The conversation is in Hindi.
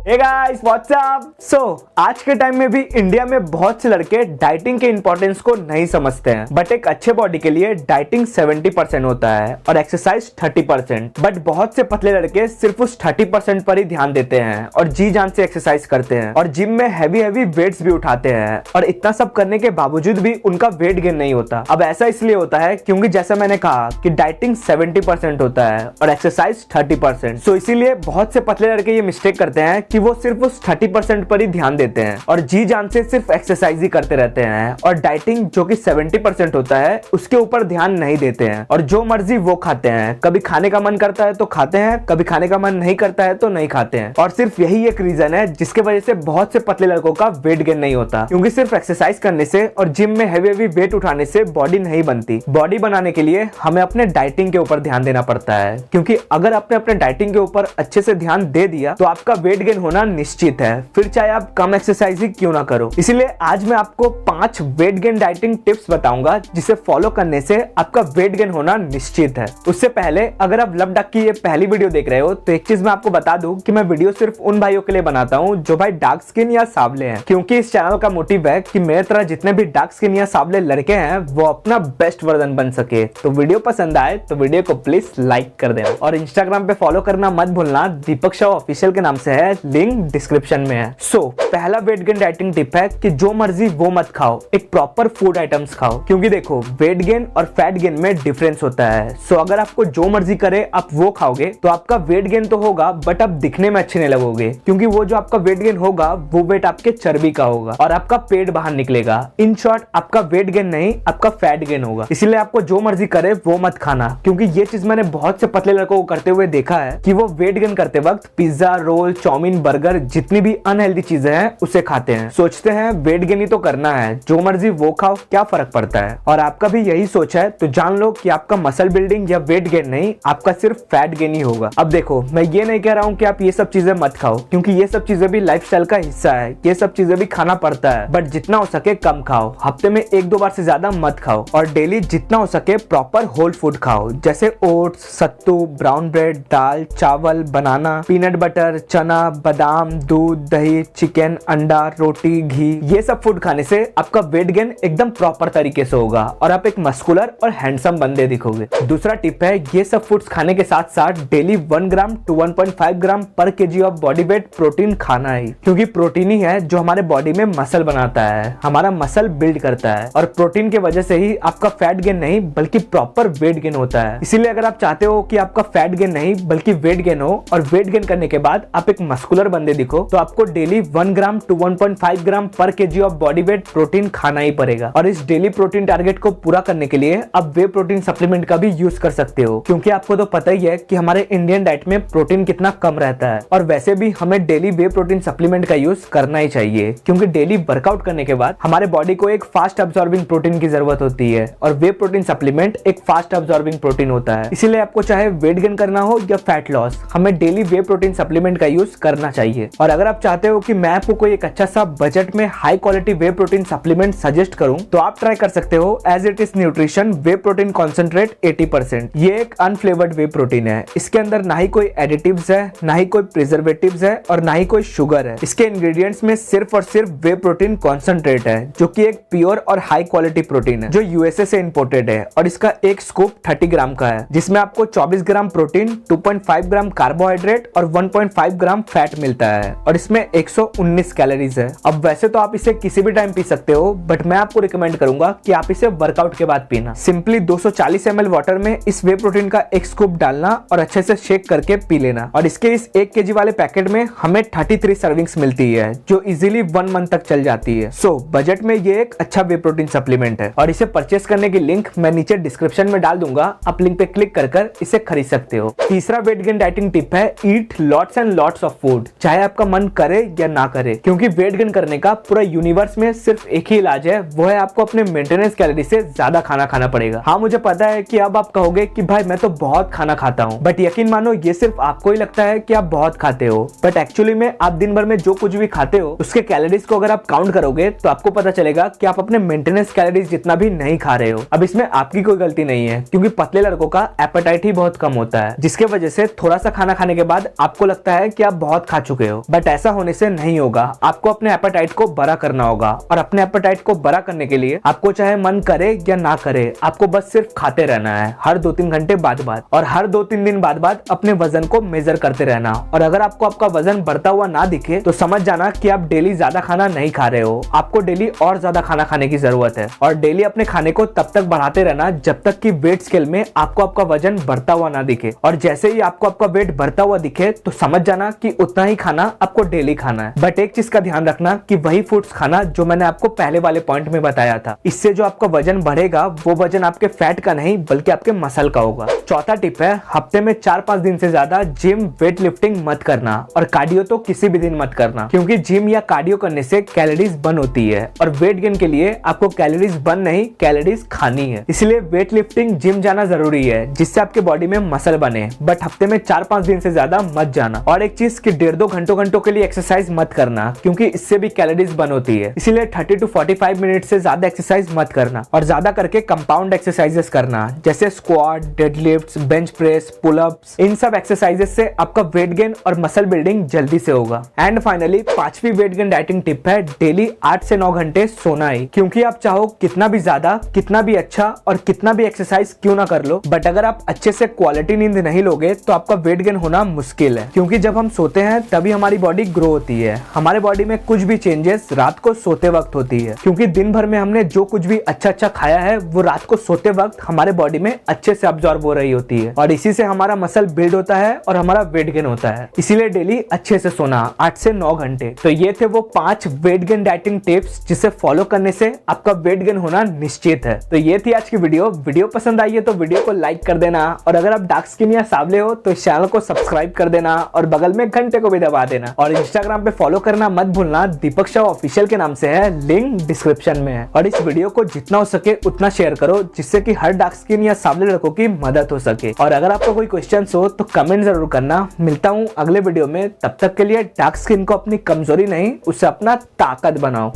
Hey guys, what's up? So, आज के टाइम में भी इंडिया में बहुत से लड़के डाइटिंग के इंपॉर्टेंस को नहीं समझते हैं। बट एक अच्छे बॉडी के लिए डाइटिंग 70% होता है और एक्सरसाइज 30%। बट बहुत से पतले लड़के सिर्फ उस 30% पर ही ध्यान देते हैं और जी जान से एक्सरसाइज करते हैं और जिम में हैवी वेट्स भी उठाते हैं और इतना सब करने के बावजूद भी उनका वेट गेन नहीं होता। अब ऐसा इसलिए होता है क्योंकि जैसा मैंने कहा कि डाइटिंग 70% होता है और एक्सरसाइज 30%। सो इसीलिए बहुत से पतले लड़के ये मिस्टेक करते हैं कि वो सिर्फ उस 30% पर ही ध्यान देते हैं और जी जान से सिर्फ एक्सरसाइज ही करते रहते हैं और डाइटिंग जो कि 70% होता है उसके ऊपर ध्यान नहीं देते हैं और जो मर्जी वो खाते हैं। कभी खाने का मन करता है तो खाते हैं, कभी खाने का मन नहीं करता है तो नहीं खाते हैं। और सिर्फ यही एक रीजन है जिसके वजह से बहुत से पतले लड़कों का वेट गेन नहीं होता, क्योंकि सिर्फ एक्सरसाइज करने से और जिम में हैवी वेट उठाने से बॉडी नहीं बनती। बॉडी बनाने के लिए हमें अपने डाइटिंग के ऊपर ध्यान देना पड़ता है, क्योंकि अगर आपने अपने डाइटिंग के ऊपर अच्छे से ध्यान दे दिया तो आपका वेट गेन होना निश्चित है, फिर चाहे आप कम एक्सरसाइज ही क्यों ना करो। इसीलिए आज मैं आपको 5 वेट गेन डाइटिंग टिप्स बताऊंगा जिसे फॉलो करने से आपका वेट गेन होना निश्चित है। उससे पहले अगर आप लब डक की ये पहली वीडियो देख रहे हो तो एक चीज मैं आपको बता दूं कि मैं वीडियो सिर्फ उन भाइयों के लिए बनाता हूं जो भाई डार्क स्किन या सावले हैं, क्योंकि इस चैनल का मोटिव है कि मेरे तरह जितने भी डार्क स्किन या सावले लड़के हैं वो अपना बेस्ट वर्जन बन सके। तो वीडियो पसंद आए तो वीडियो को प्लीज लाइक कर देना और इंस्टाग्राम पे फॉलो करना मत भूलना, दीपक शाह ऑफिशियल के नाम से है, लिंक डिस्क्रिप्शन में है। सो पहला वेट गेन डाइटिंग टिप है कि जो मर्जी वो मत खाओ, एक प्रॉपर फूड आइटम्स खाओ, क्योंकि देखो वेट गेन और फैट गेन में डिफरेंस होता है। सो अगर आपको जो मर्जी करे आप वो खाओगे तो आपका वेट गेन तो होगा बट आप दिखने में अच्छे नहीं लगोगे, क्योंकि वो जो आपका वेट गेन होगा वो वेट आपके चर्बी का होगा और आपका पेट बाहर निकलेगा। इन शॉर्ट आपका वेट गेन नहीं, आपका फैट गेन होगा। इसीलिए आपको जो मर्जी करे वो मत खाना, क्योंकि ये चीज मैंने बहुत से पतले लड़कों को करते हुए देखा है कि वो वेट गेन करते वक्त पिज्जा, रोल, चाउमीन, बर्गर, जितनी भी अनहेल्दी चीजें हैं उसे खाते हैं। सोचते हैं वेट गेन ही तो करना है, जो मर्जी वो खाओ, क्या फर्क पड़ता है। और आपका भी यही सोच है तो जान लो कि आपका मसल बिल्डिंग या वेट गेन नहीं, आपका सिर्फ फैट गेन ही होगा। अब देखो मैं ये नहीं कह रहा हूँ कि आप ये सब चीजें मत खाओ, क्योंकि ये सब चीजें भी लाइफस्टाइल का हिस्सा है, ये सब चीजें भी खाना पड़ता है, बट जितना हो सके कम खाओ। हफ्ते में 1-2 बार से ज्यादा मत खाओ और डेली जितना हो सके प्रॉपर होल फूड खाओ, जैसे ओट्स, सत्तू, ब्राउन ब्रेड, दाल, चावल, बनाना, पीनट बटर, चना, बादाम, दूध, दही, चिकन, अंडा, रोटी, घी। ये सब फूड खाने से आपका वेट गेन एकदम प्रॉपर तरीके से होगा और आप एक मस्कुलर और हैंडसम बंदे दिखोगे। दूसरा टिप है ये सब फूड्स खाने के साथ साथ डेली 1 ग्राम टू 1.5 ग्राम पर KG of body weight protein खाना है, क्योंकि प्रोटीन ही है जो हमारे बॉडी में मसल बनाता है, हमारा मसल बिल्ड करता है और प्रोटीन की वजह से ही आपका फैट गेन नहीं बल्कि प्रॉपर वेट गेन होता है। इसीलिए अगर आप चाहते हो कि आपका फैट गेन नहीं बल्कि वेट गेन हो और वेट गेन करने के बाद आप एक मस्कुलर बंदे दिखो, तो आपको डेली 1 ग्राम टू 1.5 ग्राम पर KG of body weight protein खाना ही पड़ेगा। और इस डेली प्रोटीन टारगेट को पूरा करने के लिए आप वे प्रोटीन सप्लीमेंट का भी यूज कर सकते हो, क्योंकि आपको तो पता ही है कि हमारे इंडियन डाइट में प्रोटीन कितना कम रहता है। और वैसे भी हमें डेली वे प्रोटीन सप्लीमेंट का यूज करना ही चाहिए, क्योंकि डेली वर्कआउट करने के बाद हमारे बॉडी को एक फास्ट अब्सॉर्बिंग प्रोटीन की जरूरत होती है और वे प्रोटीन सप्लीमेंट एक फास्ट अब्सॉर्बिंग प्रोटीन होता है। इसीलिए आपको चाहे वेट गेन करना हो या फैट लॉस, हमें डेली वे प्रोटीन सप्लीमेंट का यूज करना चाहिए। और अगर आप चाहते हो कि मैं आपको कोई एक अच्छा सा बजट में high quality whey protein supplement suggest करूं, तो आप ट्राई कर सकते हो As It Is Nutrition whey protein concentrate 80%। ये एक अनफ्लेवर्ड वे प्रोटीन है, इसके अंदर ना ही कोई एडिटिव्स है, ना ही कोई प्रिजर्वेटिव्स है और ना ही कोई शुगर है। इसके इंग्रेडिएंट्स में सिर्फ और सिर्फ वे प्रोटीन कॉन्सेंट्रेट है, जो कि एक प्योर और हाई क्वालिटी प्रोटीन है जो यूएसए से इंपोर्टेड है और इसका एक स्कूप 30 ग्राम का है, जिसमें आपको 24 ग्राम प्रोटीन, 2.5 ग्राम कार्बोहाइड्रेट और 1.5 ग्राम फैट मिलता है और इसमें 119 कैलोरीज है। अब वैसे तो आप इसे किसी भी टाइम पी सकते हो, बट मैं आपको रिकमेंड करूंगा कि आप इसे वर्कआउट के बाद पीना। सिंपली 240 ml वाटर में इस वे प्रोटीन का एक स्कूप डालना और अच्छे से शेक करके पी लेना। और इसके इस 1 केजी वाले पैकेट में हमें 33 सर्विंग्स मिलती है, जो इजीली 1 मंथ तक चल जाती है। सो बजट में ये एक अच्छा वे प्रोटीन सप्लीमेंट है और इसे परचेस करने की लिंक मैं नीचे डिस्क्रिप्शन में डाल दूंगा, आप लिंक पे क्लिक कर इसे खरीद सकते हो। तीसरा वेट गेन डाइटिंग टिप है eat lots and lots of food, चाहे आपका मन करे या ना करे, क्योंकि वेट गेन करने का पूरा यूनिवर्स में सिर्फ एक ही इलाज है, वो है आपको अपने मेंटेनेंस कैलोरी से ज्यादा खाना खाना पड़ेगा। हाँ मुझे पता है कि अब आप कहोगे कि भाई मैं तो बहुत खाना खाता हूँ, बट यकीन मानो ये सिर्फ आपको ही लगता है कि आप बहुत खाते हो, बट एक्चुअली में आप दिन भर में जो कुछ भी खाते हो उसके कैलोरीज को अगर आप काउंट करोगे तो आपको पता चलेगा कि आप अपने मेंटेनेंस कैलोरीज जितना भी नहीं खा रहे हो। अब इसमें आपकी कोई गलती नहीं है, क्योंकि पतले लड़कों का एपेटाइट ही बहुत कम होता है, जिसके वजह से थोड़ा सा खाना खाने के बाद आपको लगता है कि आप बहुत खा चुके हो, बट ऐसा होने से नहीं होगा। आपको अपने एपेटाइट को बड़ा करना होगा, और अपने एपेटाइट को बड़ा करने के लिए आपको चाहे मन करे या ना करे, आपको बस सिर्फ खाते रहना है हर 2-3 घंटे बाद बाद, और हर 2-3 दिन बाद बाद अपने वजन को मेजर करते रहना। और अगर आपको आपका वजन बढ़ता हुआ ना दिखे तो समझ जाना कि आप डेली ज्यादा खाना नहीं खा रहे हो, आपको डेली और ज्यादा खाना खाने की जरूरत है। और डेली अपने खाने को तब तक बढ़ाते रहना जब तक कि वेट स्केल में आपको आपका वजन बढ़ता हुआ ना दिखे, और जैसे ही आपको आपका वेट बढ़ता हुआ दिखे तो समझ जाना कि उतना ही खाना आपको डेली खाना है। बट एक चीज का ध्यान रखना कि वही फूड्स खाना जो मैंने आपको पहले वाले पॉइंट में बताया था। इससे जो आपका वजन बढ़ेगा वो वजन आपके फैट का नहीं बल्कि आपके मसल का होगा। चौथा टिप है, हफ्ते में 4-5 दिन से ज्यादा जिम वेट लिफ्टिंग मत करना, और कार्डियो तो किसी भी दिन मत करना, क्योंकि जिम या कार्डियो करने से कैलोरीज बर्न होती है, और वेट गेन के लिए आपको कैलोरीज बर्न नहीं कैलोरीज खानी है। इसलिए वेट लिफ्टिंग जिम जाना जरूरी है जिससे आपके बॉडी में मसल बने, बट हफ्ते में 4-5 दिन से ज्यादा मत जाना। और एक चीज कि 1.5-2 घंटों के लिए एक्सरसाइज मत करना, क्योंकि इससे भी कैलोरीज बर्न होती है। इसलिए 30 to 45 मिनट से ज्यादा एक्सरसाइज मत करना, और ज्यादा करके कंपाउंड एक्सरसाइजेस करना, जैसे squat, deadlifts, bench press, pullups. इन सब एक्सरसाइजेस से आपका वेट गेन और मसल बिल्डिंग जल्दी से होगा। एंड फाइनली 5वीं वेट गेन डाइटिंग टिप है, डेली 8 से 9 घंटे सोना ही। क्योंकि आप चाहो कितना भी ज्यादा, कितना भी अच्छा और कितना भी एक्सरसाइज क्यों ना कर लो, बट अगर आप अच्छे से क्वालिटी नींद नहीं लोगे तो आपका वेट गेन होना मुश्किल है। क्योंकि जब हम सोते हैं तभी हमारी बॉडी ग्रो होती है। हमारे बॉडी में कुछ भी चेंजेस रात को सोते वक्त होती है, क्योंकि दिन भर में हमने जो कुछ भी अच्छा खाया है वो रात को सोते वक्त हमारे बॉडी में अच्छे से अब्सॉर्ब हो रही होती है, और इसी से हमारा मसल बिल्ड होता है और हमारा वेट गेन होता है। इसीलिए डेली अच्छे से सोना 8 से 9 घंटे। तो ये थे वो 5 वेट गेन डाइटिंग टिप्स जिसे फॉलो करने से आपका वेट गेन होना निश्चित है। तो ये थी आज की वीडियो पसंद आई है तो वीडियो को लाइक कर देना, और अगर आप डार्क स्किन या सावले हो तो इस चैनल को सब्सक्राइब कर देना और बगल में घंटे को भी दबा देना। और इंस्टाग्राम पे फॉलो करना मत भूलना, दीपक शाह ऑफिशियल के नाम से है, लिंक डिस्क्रिप्शन में है। और इस वीडियो को जितना हो सके उतना शेयर करो जिससे कि हर डार्क स्किन या सावले लड़कों की मदद हो सके। और अगर आपका कोई क्वेश्चन हो तो कमेंट जरूर करना। मिलता हूँ अगले वीडियो में, तब तक के लिए डार्क स्किन को अपनी कमजोरी नहीं, उसे अपना ताकत बनाओ।